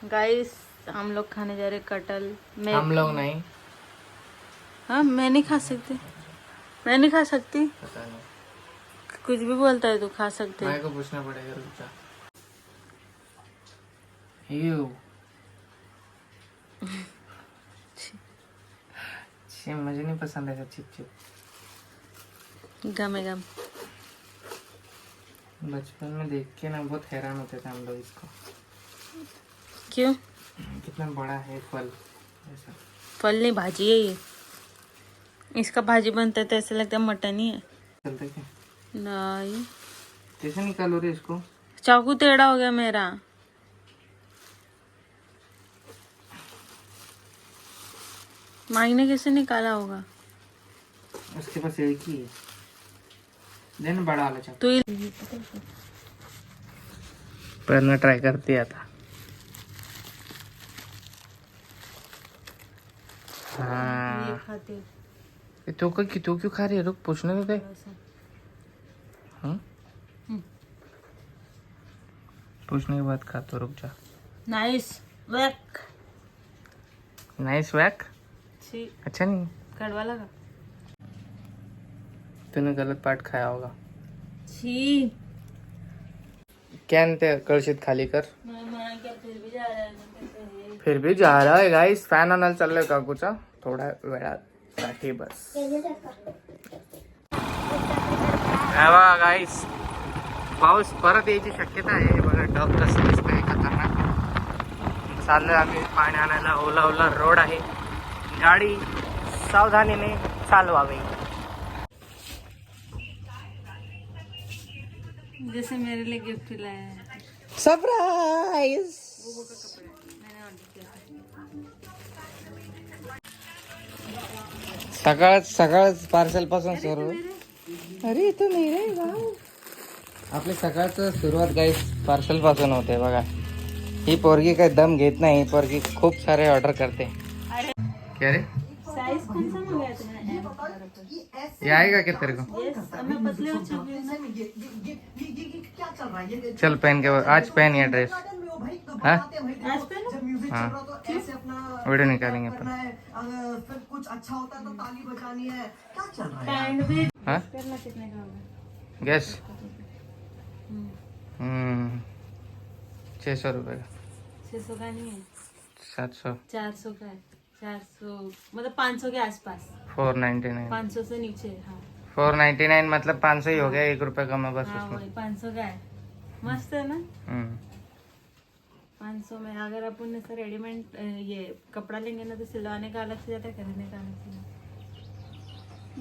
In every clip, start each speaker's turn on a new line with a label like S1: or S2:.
S1: Guys हम लोग खाने जा रहे कटहल।
S2: हम लोग नहीं।
S1: हाँ मैं नहीं खा सकती, मैं नहीं खा सकती।
S2: पता नहीं,
S1: कुछ भी बोलता है तू, खा सकते
S2: मेरे को पूछना पड़ेगा, रुक जा। यू छी, मुझे नहीं पसंद ऐसा चिप चिप।
S1: गम है गम।
S2: बचपन में देख के ना बहुत हैरान होते थे हम लोग इसको।
S1: क्यों?
S2: कितना बड़ा है फल ऐसा।
S1: फल नहीं, भाजी है ये। इसका भाजी बनता है तो ऐसा लगता है मटन ही है।
S2: चलते क्या?
S1: नहीं,
S2: कैसे निकालो रे इसको?
S1: चाकू टेढ़ा हो गया मेरा। माई ने कैसे निकाला होगा?
S2: उसके पास एक ही है। देना बड़ा वाला चाकू।
S1: तो ये
S2: पहले ट्राई कर दिया था। हाँ,
S1: खाते
S2: तू क्यों खा रही है? रुक, पूछने तो दे। हाँ? पूछने के बाद खा, तो रुक जा।
S1: नाइस वैक।
S2: नाइस वैक।
S1: छी,
S2: अच्छा नहीं,
S1: कड़वा लगा।
S2: तूने गलत पार्ट खाया होगा।
S1: छी,
S2: क्या ते कलशीत खाली कर।
S1: मैं मना किया फिर भी जा रहा है, मैं कहते हैं।
S2: फिर भी जा रहा है गाइस. फॅन आणायला चाललोय काकूचा थोड्या वेळासाठी बस. बघा गाईस, पाऊस परत यायची शक्यता आहे. बघा ढग कसं दिसतंय खतरनाक. चाललोय आम्ही पाणी आणायला. ओला ओला रोड आहे, गाडी सावधानीने चालवावी.
S1: जैसे मेरे लिए गिफ्ट लाया है।
S2: सरप्राईज.
S1: वो का कपड़ा है, मैंने ऑर्डर किया था।
S2: सकाळच पार्सल पासून सुरू. अरे तो नाही रे वाव. आपली सकाळचं सुरुवात गाईस पार्सल पासून होते. बघा ही पोरगी काही दम घेत नाही. पोरगी खूप सारे ऑर्डर करते.
S1: अरे
S2: क्या रे,
S1: साइज कौन सा मंगाया तुमने?
S2: ये आएगा क्या तेरे को?
S1: यस, मैं पतले हो चुकी हूँ।
S2: चल पहन के आज पहन ये ड्रेस. हाँ
S1: आज पहनो।
S2: हाँ, वीडियो निकालेंगे अपन.
S3: कुछ अच्छा होता है तो ताली बजानी है. क्या चल रहा है?
S1: पैंट भी
S2: हाँ
S1: करना कितने का होगा?
S2: गैस 600 रुपये का.
S1: 600 का नहीं है,
S2: 700.
S1: 400 का है। 400 मतलब 500 के आसपास।
S2: 499.
S1: 500 से नीचे। हाँ
S2: 499 मतलब 500 ही हो गया. 1 रुपये कम है बस
S1: हाँ,
S2: उसमें.
S1: वही 500 का है। मस्त है ना?
S2: हम्म.
S1: 500 में अगर अपन ऐसा रेडीमेड ये कपड़ा लेंगे ना तो सिलवाने का अलग से जाता है, खरीदने का अलग से जाता है।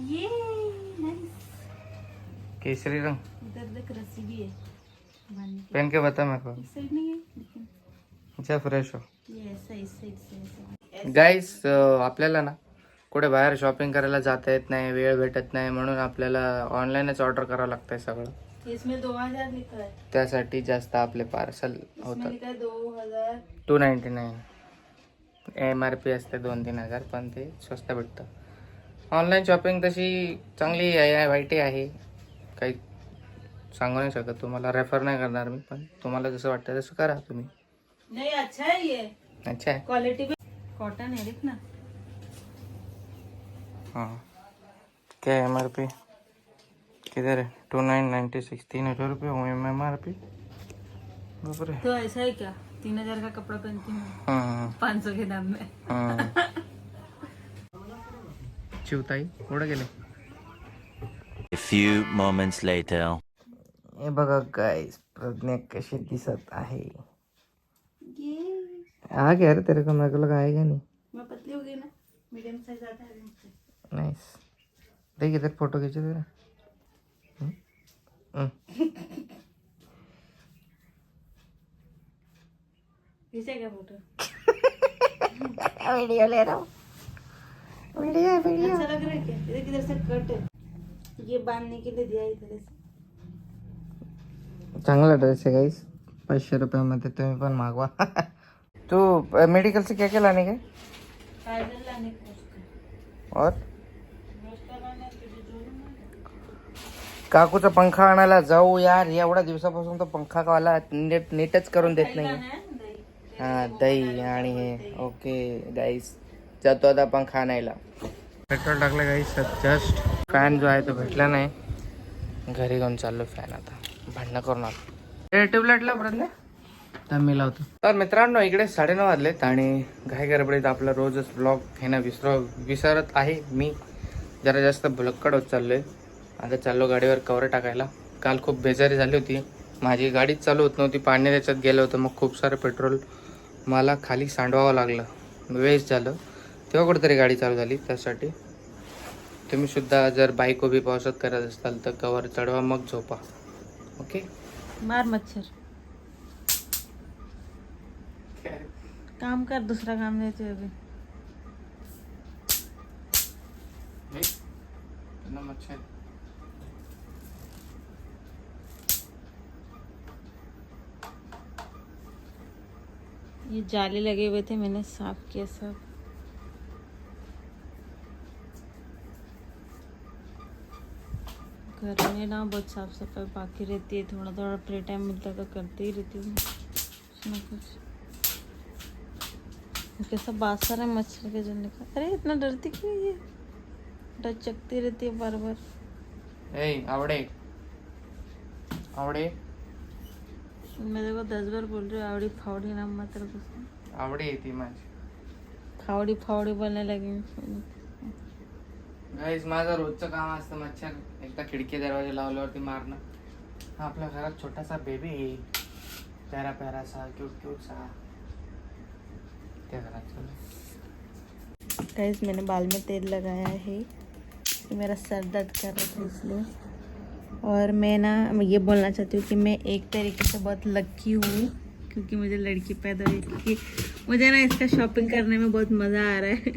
S1: ये नाइस।
S2: केसरी रंग
S1: इधर देख, रस्सी भी है बांधने की।
S2: पहन के बता मेरे को.
S1: इस साइड नहीं है लेकिन
S2: अच्छा फ्रेश हो.
S1: ये ऐसा इस साइड से ऐसा।
S2: गाईस, आपल्याला ना कुठे बाहेर शॉपिंग करायला जाता येत नाही, वेळ भेटत नाही, म्हणून आपल्याला ऑनलाईनच ऑर्डर करावं लागतंय सगळं.
S1: इसमें 2000 लिखा है।
S2: त्यासाठी जास्त आपले पार्सल
S1: इसमें
S2: होतात.
S1: लिखा है 2000।
S2: 299 MRP असते 2-3 हजार, पण ते स्वस्त भेटतं. ऑनलाईन शॉपिंग तशी चांगली आहे, वाईटही आहे. काही सांगू नाही शकत. तुम्हाला रेफर नाही करणार मी, पण तुम्हाला जसं वाटतं तसं करा तुम्ही.
S1: नहीं अच्छा है ये,
S2: अच्छा है.
S1: क्वालिटी भी कॉटन है, देख ना।
S2: हाँ क्या MRP किधर है? 2996, 3000 रुपये हो MRP. बाप रे.
S1: तो ऐसा है क्या? 3000 का कपड़ा पहनती हूँ 500 के दाम में।
S2: चिवताई कुठे गेले?
S4: A few moments later.
S2: हे बघा गाइस, प्रज्ञा कशी दिसत आहे. आ गया रे तेरे को, मेरे को लगा आएगा नहीं.
S1: मैं पतली हो गई ना, मीडियम साइज आता है मुझसे।
S2: नाइस. देख इधर फोटो खींचे तेरा.
S1: खींचेगा फोटो?
S2: वीडियो ले रहा हूँ. वीडियो.
S1: अच्छा लग रहा है क्या? इधर किधर से कट है, ये बांधने के लिए दिया है इधर से।
S2: चांगला ड्रेस है गाइस. 500 रुपयामध्ये तुम्ही पण मागवा. तू मेडिकल से क्या क्या लाने गए?
S1: काजल लाने का उसका।
S2: और
S1: नाश्ता लाने के लिए जो ना।
S2: काकूचा पंखा आणायला जाऊ यार. एवढ्या दिवसापासून तो पंखा वाला नीटच करून देत
S1: दही
S2: नाही.
S1: लाना है, दही
S2: हा दही आणि हे ओके गाईस जातो आता आपण खाण्याला. पेट्रोल टाकलं गाईस जस्ट. फॅन जो आहे तो भेटला नाही, घरी घेऊन चाललो फॅन. आता भांडणं करून आलो. ट्यूबलाईटला प्रज्ञा तर मी लावतो. तर मित्रांनो इकडे 9:30 वाजलेत आणि घाई गडबडीत आपला रोजच ब्लॉग घेणं विसरत आहे मी. जरा जास्त भुलक्कड होत चाललोय. आता चाललो गाडीवर कवर टाकायला. काल खूप बेजारी झाली होती, माझी गाडीच चालू होत नव्हती, पाणी त्याच्यात गेलं होतं. मग खूप सारं पेट्रोल मला खाली सांडवावं लागलं, वेस्ट झालं. तेव्हा कुठेतरी गाडी चालू झाली. त्यासाठी तुम्ही सुद्धा जर बाईक उभी पावसात करत असाल तर कवर चढवा मग झोपा. ओके.
S1: मार मच्छर. काम कर, दूसरा काम देते अभी.
S2: मच्छर
S1: ये जाले लगे हुए थे, मैंने साफ किया सब. घर में ना बहुत साफ सफाई बाकी रहती है. थोड़ा थोड़ा फ्री टाइम मिलता है तो करती ही रहती हूँ कुछ ना कुछ. कैसा बासर है मच्छर के जलने का. अरे इतना डरती क्यों है ये, डचकती रहती है बार बार.
S2: आवडे आवडे
S1: मैं देखो 10 बार बोल रही हूँ आवड़ी फावड़ी नाम मत रखो.
S2: आवडे येते माझी.
S1: फावड़ी फावड़ी बोलने लगी.
S2: गाईस माझं रोजचं काम असतं मच्छर एकदा खिडकी दरवाजा लावल्यावरती मारणं. हा आपल्या घरात छोटासा बेबी आहे, प्यारा प्यारासा क्यूट क्यूट सा. त्या घरात
S1: गाइस मैंने बाल में तेल लगाया है, कि मेरा सर दर्द कर रहा था इसलिए. और मैं ये बोलना चाहती हूँ कि मैं एक तरीके से बहुत लकी हूँ क्योंकि मुझे लड़की पैदा हुई. क्योंकि मुझे ना इसका शॉपिंग करने में बहुत मज़ा आ रहा है.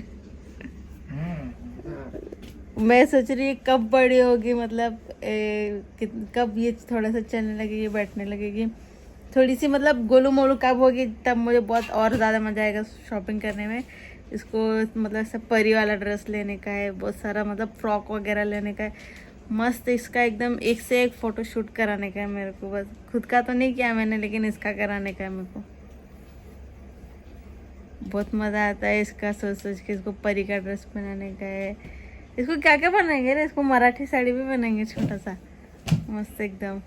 S1: मैं सोच रही हूँ कब बड़ी होगी, मतलब कब ये थोड़ा सा चलने लगेगी, बैठने लगेगी, थोड़ी सी मतलब गोलू मोलू कब होगी, तब मुझे बहुत और ज़्यादा मज़ा आएगा शॉपिंग करने में. इसको मतलब सब परी वाला ड्रेस लेने का है, बहुत सारा मतलब फ्रॉक वगैरह लेने का है. मस्त इसका एकदम एक से एक फ़ोटो शूट कराने का है मेरे को. बस खुद का तो नहीं किया मैंने, लेकिन इसका कराने का है मेरे को. बहुत मज़ा आता है इसका सोच सोच के. इसको परी का ड्रेस बनाने का है. इसको क्या क्या बनाएंगे ना, इसको मराठी साड़ी भी बनाएंगे छोटा सा मस्त एकदम.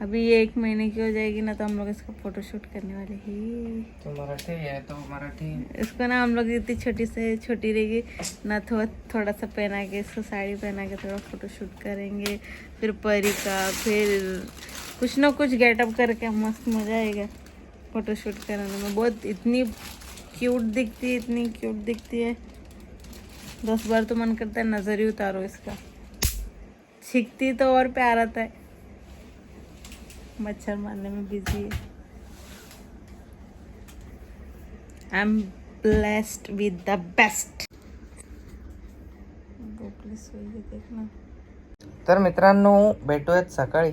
S1: अभी ये 1 महीने की हो जाएगी ना तो हम लोग इसका फोटो शूट करने वाले हैं.
S2: तो मराठी है तो मराठी.
S1: इसको ना हम लोग इतनी छोटी से छोटी रहेगी ना, थोड़ा सा पहना के इसको साड़ी पहना के थोड़ा फोटो शूट करेंगे. फिर परी का, फिर कुछ ना कुछ गेटअप करके मस्त मज़ा आएगा फोटो शूट कराने में. बहुत इतनी क्यूट दिखती है 10 बार तो मन करता है नज़र ही उतारो इसका. छिकती तो और प्यार आता है. मच्छर मारने में बिजी है. आई एम ब्लेस्ड विद द बेस्ट. देखना.
S2: तर मित्रांनो भेटूयात सकाळी.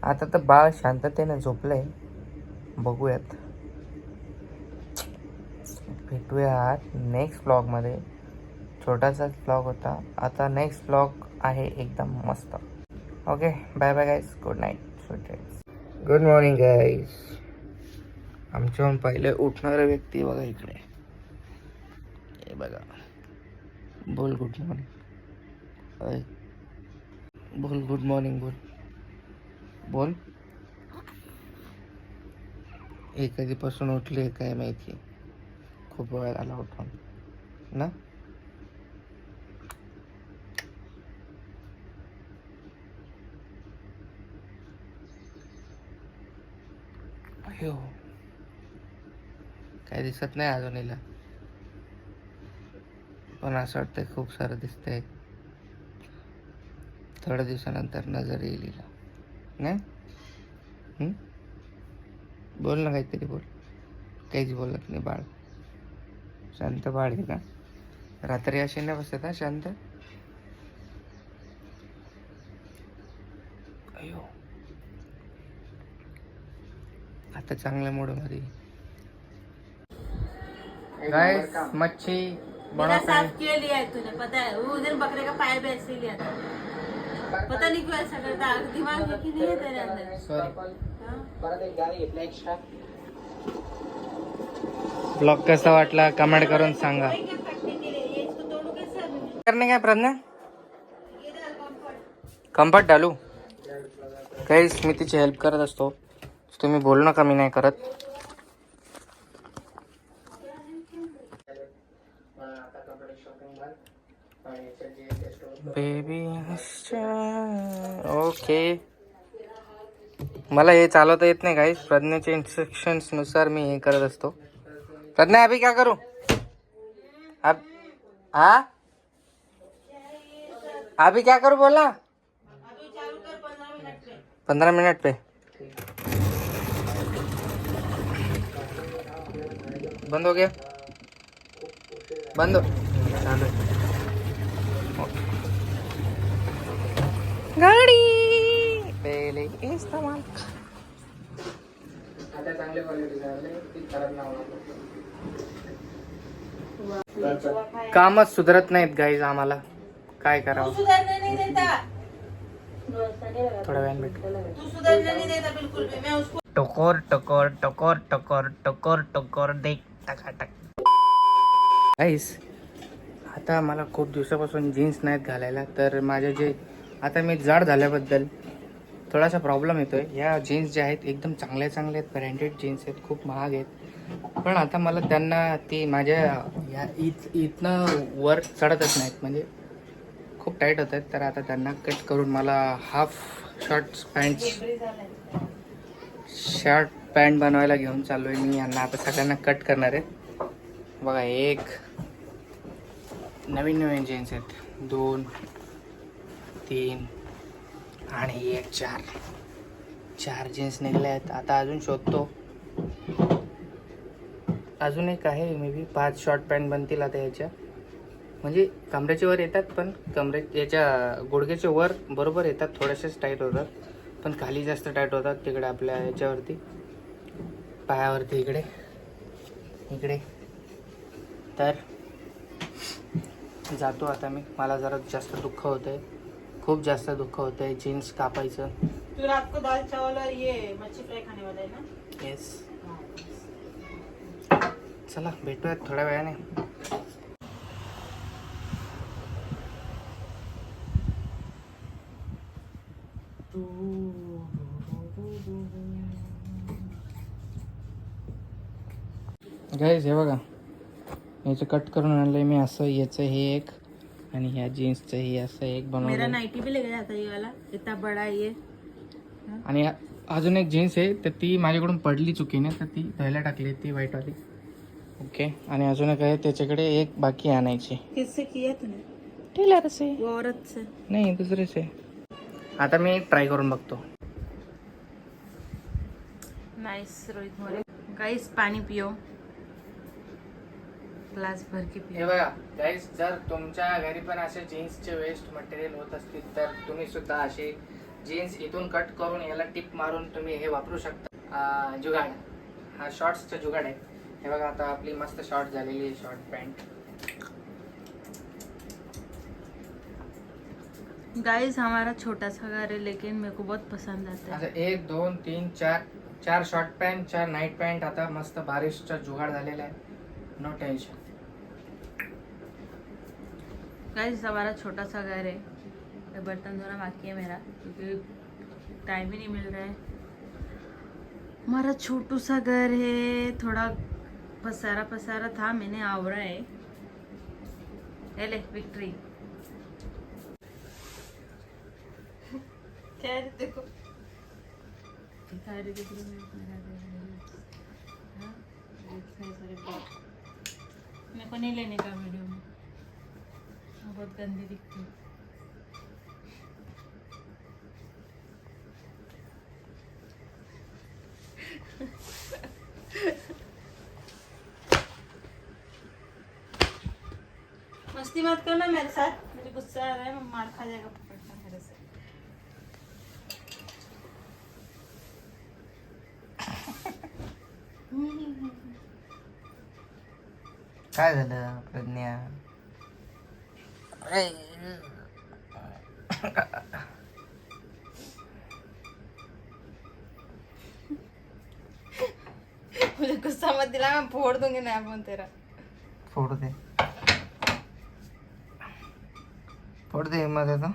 S2: आता तर बाळ शांततेने झोपलंय, बघूयात. भेटूयात नेक्स्ट ब्लॉगमध्ये. छोटासाच ब्लॉग होता, आता नेक्स्ट ब्लॉग आहे एकदम मस्त. Okay bye bye guys, good night, sweet dreams. Good morning guys. आमच्याहून पहिले उठणारा व्यक्ती बघा इकडे. हे बघा, बोल गुड मॉर्निंग. अय बोल गुड मॉर्निंग. बोल बोल. हे कधीपासून उठले काय माहिती, खूप वेळ झाला उठून ना. अयो काय दिसत नाही अजून हिला, पण असं वाटतंय खूप सारं दिसतंय. थोड्या दिवसानंतर नजर येईल हिला नाही. बोल ना काहीतरी बोल. काहीच बोलत नाही बाळ. शांत बाळ आहे ना. रात्री अशी नाही बसत हा शांत. अयो आता चांगल्या मूडमध्ये. गाइस मच्छी
S1: मेरा साफ क्यों लिया है तूने, पता है? वो उधर बकरे का पाया भी ऐसे ही लिया था. पता नहीं क्यों ऐसा करता. दिमाग में कि नहीं है तेरे अंदर.
S2: सॉरी.
S1: हाँ?
S2: परत एक गाडी घेतला एक्स्ट्रा. ब्लॉग कसा वाटला कमेंट करून सांगा. करणे काय प्रज्ञा कम्फर्ट डालू काही मी तिची हेल्प करत असतो. तुम्ही बोलू नका मी नाही करत. Baby okay. मला हे चालवता येत नाही गाईस. प्रज्ञाच्या इन्स्ट्रक्शन्स नुसार मी हे करत असतो. प्रज्ञा अभी क्या करू अब हाँ अभी क्या करूँ बोला 15 मिनट पे बंद हो गया. बंद हो चालू आहे. गाडी पहिले इस्तेमाल आता चांगल्या क्वालिटीचा आहे ती खराब नाही होणार. कामच सुधरत नाहीत गाईज आम्हाला काय करावं. थोड्या वेळाने भेटू. टकोर टकोर टकोर टकोर टकोर टकोर देख टकाटक. गाईस आता मला खूप दिवसापासून जीन्स नाहीत घालायला. तर माझे जे आता मी जाड झाल्याबद्दल थोडासा प्रॉब्लेम येतोय. ह्या जीन्स ज्या आहेत एकदम चांगल्या चांगल्या आहेत. ब्रँडेड जीन्स आहेत खूप महाग आहेत. पण आता मला त्यांना ती माझ्या ह्या इथनं वर चढतच नाहीत म्हणजे खूप टाईट होत आहेत. तर आता त्यांना कट करून मला हाफ शर्ट पॅन्ट बनवायला घेऊन चाललो आहे मी. यांना आता सगळ्यांना कट करणार आहे. बघा एक नवीन जीन्स आहेत 2 3 आणि एक 4 जीन्स निघल्या आहेत. आता अजून शोधतो. अजून एक आहे मे बी 5 शॉर्ट पॅन्ट बनतील आता याच्या. म्हणजे कमरेच्या वर येतात पण याच्या गुडघ्याच्या वर बरोबर येतात. थोडेसेच टाईट होतात पण खाली जास्त टाईट होतात तिकडे आपल्या याच्यावरती पायावरती इकडे तर जातो आता मी. मला जरा जास्त दुःख होत आहे. खूप जास्त दुःख होत आहे जीन्स कापायचं.
S1: तू रात को दाल चावल और ये मच्छी फ्राई खाने वाला है ना.
S2: येस चला भेटूयात थोड्या वेळाने. गाईज हे बघा याचं कट करून आणलंय मी असं. याचं हे एक आणि ह्या जीन्सचं हे असं एक
S1: मेरा
S2: बनवलं.
S1: नाइटी भी लेके जाता है ये वाला इतना बड़ा है ये.
S2: आणि अजून एक जीन्स आहे तर ती माझ्याकडून पडली चुकीने तर ती धुवायला टाकली ती व्हाईटवाली. ओके आणि अजून एक आहे त्याच्याकडे एक बाकी आणायची.
S1: किससे किया तूने.
S2: टेलर से
S1: वो औरत से.
S2: नाही दुसरे से. आता मी ट्राय करून बघतो.
S1: नाइस रोहित मोरे. गाइस पानी पियो ग्लास भर के पियो.
S2: हे बघा गाईज जर तुमच्या घरी पण असे जीन्सचे वेस्ट मटेरियल होत असतील तर तुम्ही सुद्धा असे जीन्स इथून कट करून याला टिप मारून तुम्ही हे वापरू शकता. जुगाड हा शॉर्ट्सचा जुगाड आहे. हे बघा आता आपली मस्त शॉर्ट झालेली आहे शॉर्ट पॅन्ट.
S1: गाइस हमारा छोटा सा घर है लेकिन मेरे को बहुत पसंद आता है.
S2: असं 1 2 3 4 शॉर्ट पॅन्ट 4 नाईट पॅन्ट. आता मस्त बारिशचा जुगाड झालेला आहे. No tension.
S1: गाइस हमारा छोटा सा घर है. बर्तन धोना बाकी है मेरा क्योंकि टाइम ही नहीं मिल रहा है. हमारा छोटू सा घर है. थोड़ा पसारा था मैंने आवरा है. ले विक्ट्री. क्या है देखो मेरे को नहीं लेने का वीडियो में. बहुत गंदी दिखती है. मस्ती मत करना मेरे साथ. मुझे गुस्सा आ रहा है. मैं मार खा जाएगा पकड़ना मेरे से.
S2: काय झालं प्रज्ञा.
S1: मुझे गुस्सा मत दिला, मैं फोड़ दूंगी नया फोन तेरा।
S2: फोड़ दे हिम्मत है तो